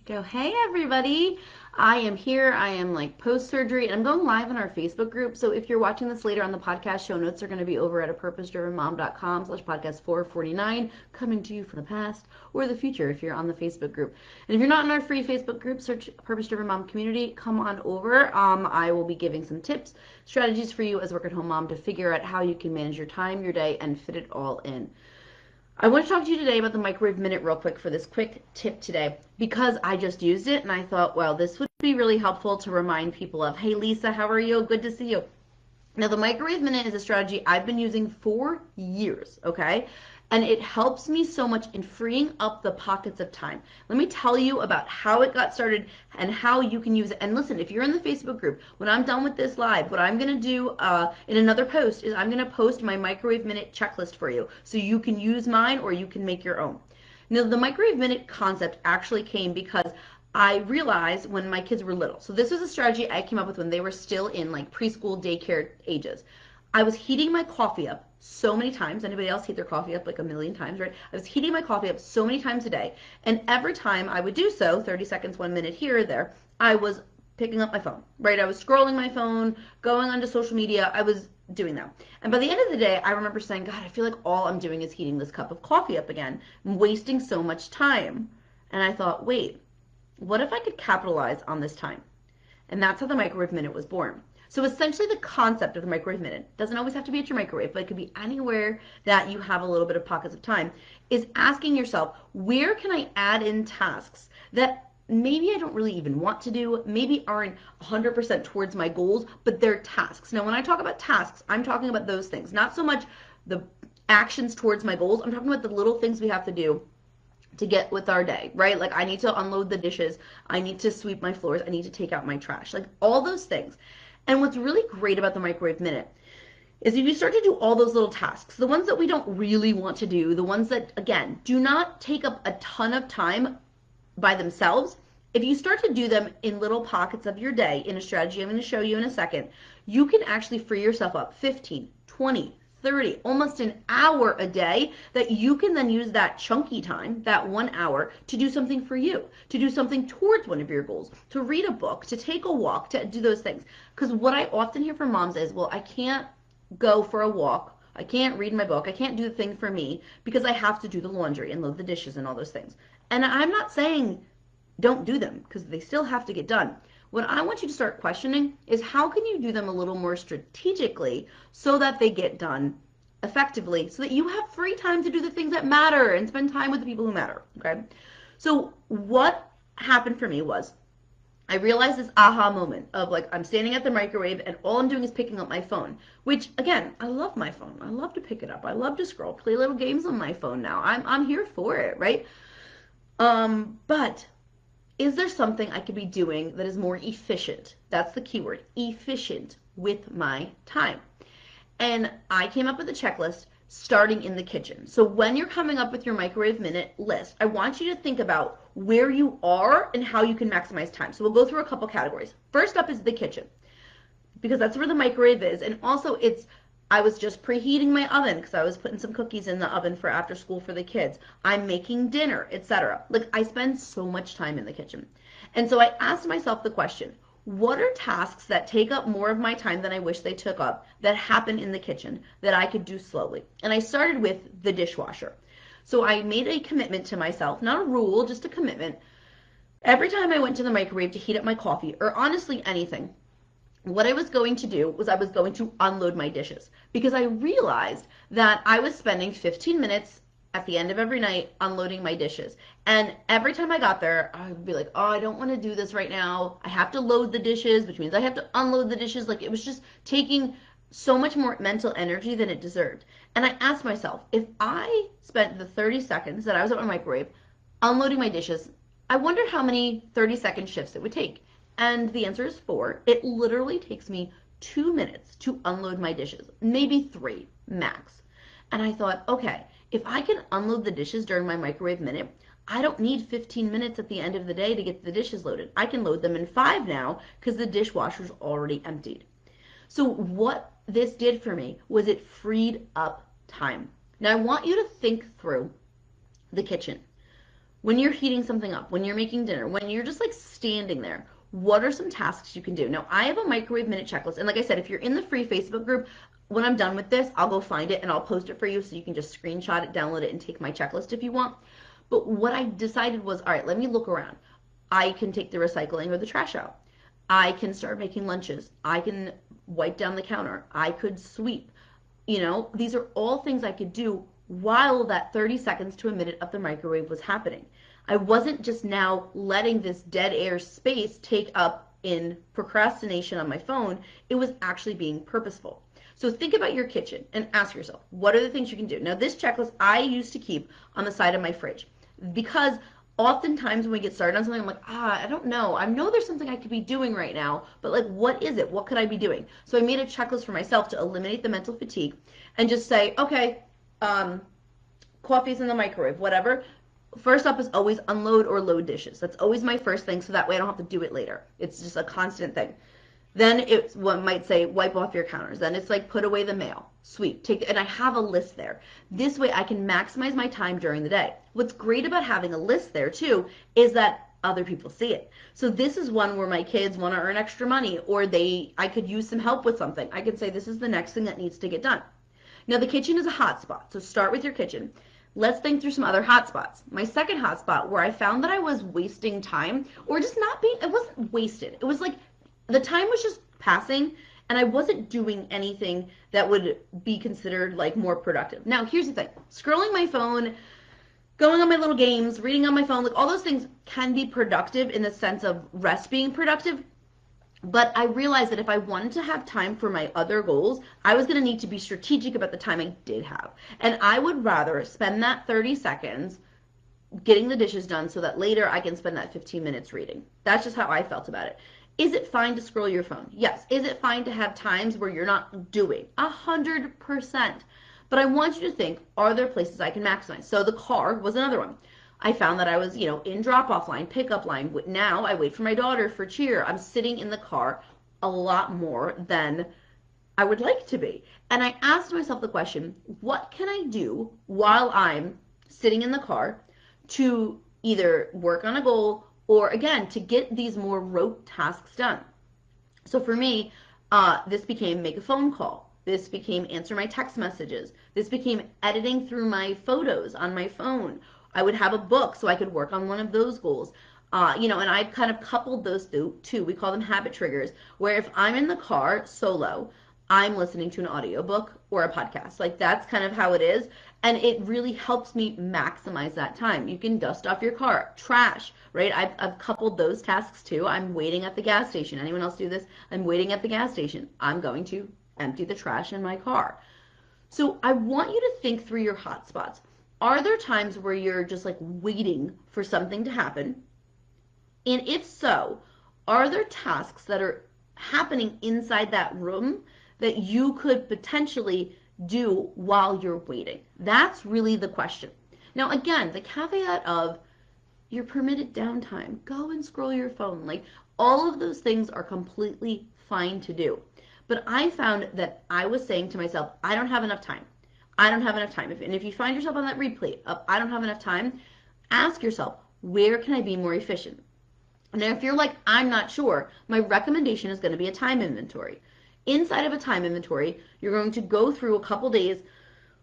Go, hey everybody. I am here. I am like post-surgery and I'm going live on our Facebook group. So if you're watching this later on the podcast, show notes are going to be over at apurposedrivenmom.com/podcast 449, coming to you from the past or the future if you're on the Facebook group. And if you're not in our free Facebook group, search Purpose Driven Mom Community. Come on over. I will be giving some tips, strategies for you as a work-at-home mom to figure out how you can manage your time, your day, and fit it all in. I want to talk to you today about the microwave minute real quick for this quick tip today because I just used it and I thought, well, this would be really helpful to remind people of, hey, Lisa, how are you? Good to see you. Now, the microwave minute is a strategy I've been using for years, okay? And it helps me so much in freeing up the pockets of time. Let me tell you about how it got started and how you can use it. And listen, if you're in the Facebook group, when I'm done with this live, what I'm going to do in another post is I'm going to post my microwave minute checklist for you. So you can use mine or you can make your own. Now, the microwave minute concept actually came because I realized when my kids were little. So this was a strategy I came up with when they were still in like preschool, daycare ages. I was heating my coffee up so many times. Anybody else heat their coffee up like a million times, right? I was heating my coffee up so many times a day. And every time I would do so, 30 seconds, 1 minute here or there, I was picking up my phone, right? I was scrolling my phone, going onto social media. I was doing that. And by the end of the day, I remember saying, God, I feel like all I'm doing is heating this cup of coffee up again. I'm wasting so much time. And I thought, wait, what if I could capitalize on this time? And that's how the microwave minute was born. So essentially the concept of the microwave minute, doesn't always have to be at your microwave, but it could be anywhere that you have a little bit of pockets of time, is asking yourself, where can I add in tasks that maybe I don't really even want to do, maybe aren't 100% towards my goals, but they're tasks. Now, when I talk about tasks, I'm talking about those things, not so much the actions towards my goals. I'm talking about the little things we have to do to get with our day, right? Like I need to unload the dishes, I need to sweep my floors, I need to take out my trash, like all those things. And what's really great about the microwave minute is if you start to do all those little tasks, the ones that we don't really want to do, the ones that, again, do not take up a ton of time by themselves, if you start to do them in little pockets of your day in a strategy I'm going to show you in a second, you can actually free yourself up 15, 20, 30, almost an hour a day that you can then use that chunky time, that 1 hour, to do something for you, to do something towards one of your goals, to read a book, to take a walk, to do those things. Because what I often hear from moms is, well, I can't go for a walk, I can't read my book, I can't do the thing for me because I have to do the laundry and load the dishes and all those things. And I'm not saying don't do them because they still have to get done. What I want you to start questioning is how can you do them a little more strategically so that they get done effectively, so that you have free time to do the things that matter and spend time with the people who matter, okay? So what happened for me was I realized this aha moment of like I'm standing at the microwave and all I'm doing is picking up my phone, which again, I love my phone. I love to pick it up. I love to scroll, play little games on my phone now. I'm here for it, right? But is there something I could be doing that is more efficient? That's the key word, efficient with my time. And I came up with a checklist starting in the kitchen. So when you're coming up with your microwave minute list, I want you to think about where you are and how you can maximize time. So we'll go through a couple categories. First up is the kitchen, because that's where the microwave is. And also I was just preheating my oven because I was putting some cookies in the oven for after school for the kids. I'm making dinner, etc. Like I spend so much time in the kitchen. And so I asked myself the question, what are tasks that take up more of my time than I wish they took up that happen in the kitchen that I could do slowly? And I started with the dishwasher. So I made a commitment to myself, not a rule, just a commitment. Every time I went to the microwave to heat up my coffee, or honestly anything, what I was going to do was I was going to unload my dishes because I realized that I was spending 15 minutes at the end of every night unloading my dishes. And every time I got there, I would be like, oh, I don't want to do this right now. I have to load the dishes, which means I have to unload the dishes. Like it was just taking so much more mental energy than it deserved. And I asked myself, if I spent the 30 seconds that I was at my microwave unloading my dishes, I wonder how many 30-second shifts it would take. And the answer is 4. It literally takes me 2 minutes to unload my dishes, maybe 3 max. And I thought, okay, if I can unload the dishes during my microwave minute, I don't need 15 minutes at the end of the day to get the dishes loaded. I can load them in 5 now because the dishwasher's already emptied. So what this did for me was it freed up time. Now I want you to think through the kitchen. when you're heating something up, when you're making dinner, when you're just like standing there, what are some tasks you can do? Now, I have a microwave minute checklist. And like I said, if you're in the free Facebook group, when I'm done with this, I'll go find it and I'll post it for you so you can just screenshot it, download it, and take my checklist if you want. But what I decided was, all right, let me look around. I can take the recycling or the trash out. I can start making lunches. I can wipe down the counter. I could sweep. You know, these are all things I could do while that 30 seconds to a minute of the microwave was happening. I wasn't just now letting this dead air space take up in procrastination on my phone. It was actually being purposeful. So think about your kitchen and ask yourself, what are the things you can do? Now, this checklist I used to keep on the side of my fridge because oftentimes when we get started on something, I'm like, I don't know. I know there's something I could be doing right now, but like, what is it? What could I be doing? So I made a checklist for myself to eliminate the mental fatigue and just say, okay, coffee's in the microwave, whatever. First up is always unload or load dishes. That's always my first thing, so that way I don't have to do it later. It's just a constant thing. Then it's what might say wipe off your counters. Then it's like put away the mail, sweep, take, and I have a list there. This way I can maximize my time during the day. What's great about having a list there too is that other people see it. So this is one where my kids want to earn extra money or I could use some help with something. I could say this is the next thing that needs to get done. Now the kitchen is a hot spot, so start with your kitchen. Let's think through some other hot spots. My second hot spot where I found that I was wasting time or just not being, it wasn't wasted. It was like the time was just passing and I wasn't doing anything that would be considered like more productive. Now, here's the thing. Scrolling my phone, going on my little games, reading on my phone, like all those things can be productive in the sense of rest being productive. But I realized that if I wanted to have time for my other goals, I was going to need to be strategic about the time I did have. And I would rather spend that 30 seconds getting the dishes done so that later I can spend that 15 minutes reading. That's just how I felt about it. Is it fine to scroll your phone? Yes. Is it fine to have times where you're not doing? 100%. But I want you to think, are there places I can maximize? So the car was another one. I found that I was, in drop-off line, pickup line. Now I wait for my daughter for cheer. I'm sitting in the car a lot more than I would like to be. And I asked myself the question, what can I do while I'm sitting in the car to either work on a goal or, again, to get these more rote tasks done? So for me, this became make a phone call. This became answer my text messages. This became editing through my photos on my phone. I would have a book so I could work on one of those goals. And I kind of coupled those two. We call them habit triggers, where if I'm in the car solo, I'm listening to an audiobook or a podcast. Like that's kind of how it is. And it really helps me maximize that time. You can dust off your car, trash, right? I've coupled those tasks too. I'm waiting at the gas station. Anyone else do this? I'm waiting at the gas station. I'm going to empty the trash in my car. So I want you to think through your hot spots. Are there times where you're just like waiting for something to happen? And if so, are there tasks that are happening inside that room that you could potentially do while you're waiting? That's really the question. Now, again, the caveat of your permitted downtime, go and scroll your phone. Like all of those things are completely fine to do. But I found that I was saying to myself, I don't have enough time. I don't have enough time. And if you find yourself on that replay of I don't have enough time, ask yourself, where can I be more efficient? Now, if you're like, I'm not sure, my recommendation is going to be a time inventory. Inside of a time inventory, you're going to go through a couple days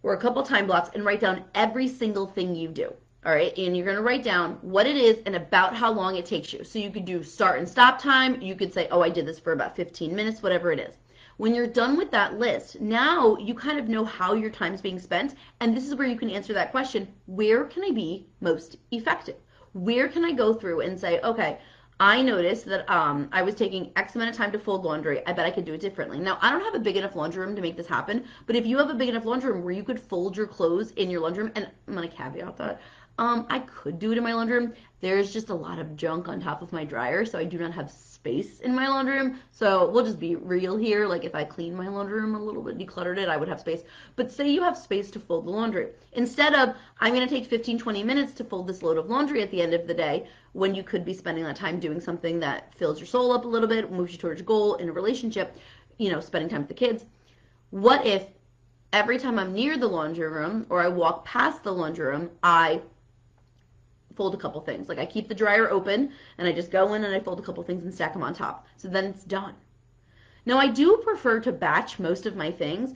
or a couple time blocks and write down every single thing you do. All right, and you're going to write down what it is and about how long it takes you. So you could do start and stop time. You could say, oh, I did this for about 15 minutes, whatever it is. When you're done with that list, now you kind of know how your time's being spent, and this is where you can answer that question, where can I be most effective? Where can I go through and say, okay, I noticed that I was taking X amount of time to fold laundry. I bet I could do it differently. Now, I don't have a big enough laundry room to make this happen, but if you have a big enough laundry room where you could fold your clothes in your laundry room, and I'm going to caveat that, I could do it in my laundry room. There's just a lot of junk on top of my dryer, so I do not have space in my laundry room. So we'll just be real here. Like if I cleaned my laundry room a little bit, decluttered it, I would have space. But say you have space to fold the laundry. Instead of, I'm going to take 15, 20 minutes to fold this load of laundry at the end of the day, when you could be spending that time doing something that fills your soul up a little bit, moves you towards your goal in a relationship, spending time with the kids. What if every time I'm near the laundry room or I walk past the laundry room, I fold a couple things. Like I keep the dryer open and I just go in and I fold a couple things and stack them on top. So then it's done. Now I do prefer to batch most of my things,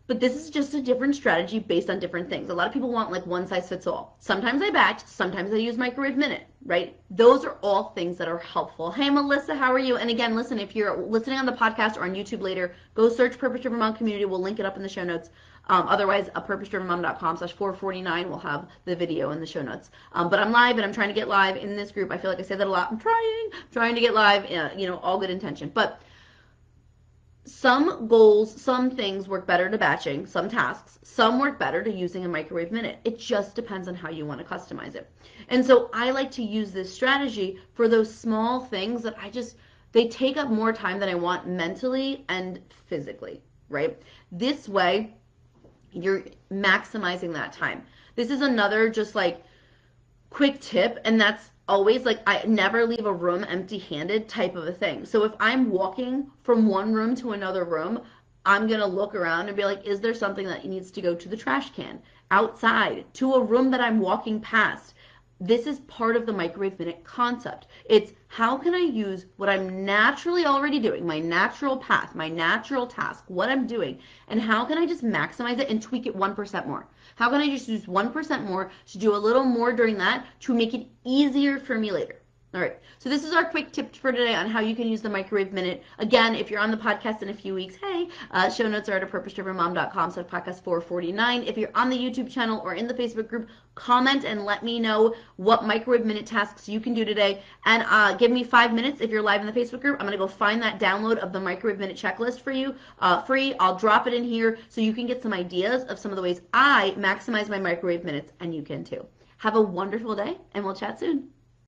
but this is just a different strategy based on different things. A lot of people want like one size fits all. Sometimes I batch, sometimes I use microwave minute, right? Those are all things that are helpful. Hey, Melissa, how are you? And again, listen, if you're listening on the podcast or on YouTube later, go search Purpose Driven Mom Community. We'll link it up in the show notes. Otherwise, purposedrivenmom.com/449 will have the video in the show notes. But I'm live and I'm trying to get live in this group. I feel like I say that a lot. I'm trying to get live, all good intention. But some goals, some things work better to batching, some tasks, some work better to using a microwave minute. It just depends on how you want to customize it. And so I like to use this strategy for those small things that they take up more time than I want mentally and physically, right? This way, you're maximizing that time. This is another just like quick tip, and that's always like I never leave a room empty-handed type of a thing. So if I'm walking from one room to another room, I'm going to look around and be like, is there something that needs to go to the trash can? Outside, to a room that I'm walking past. This is part of the microwave minute concept. It's how can I use what I'm naturally already doing, my natural path, my natural task, what I'm doing, and how can I just maximize it and tweak it 1% more? How can I just use 1% more to do a little more during that to make it easier for me later? All right, so this is our quick tip for today on how you can use the microwave minute. Again, if you're on the podcast in a few weeks, hey, show notes are at purposedrivenmom.com/podcast 449. If you're on the YouTube channel or in the Facebook group, comment and let me know what microwave minute tasks you can do today. And give me 5 minutes if you're live in the Facebook group. I'm going to go find that download of the microwave minute checklist for you, free. I'll drop it in here so you can get some ideas of some of the ways I maximize my microwave minutes, and you can too. Have a wonderful day, and we'll chat soon.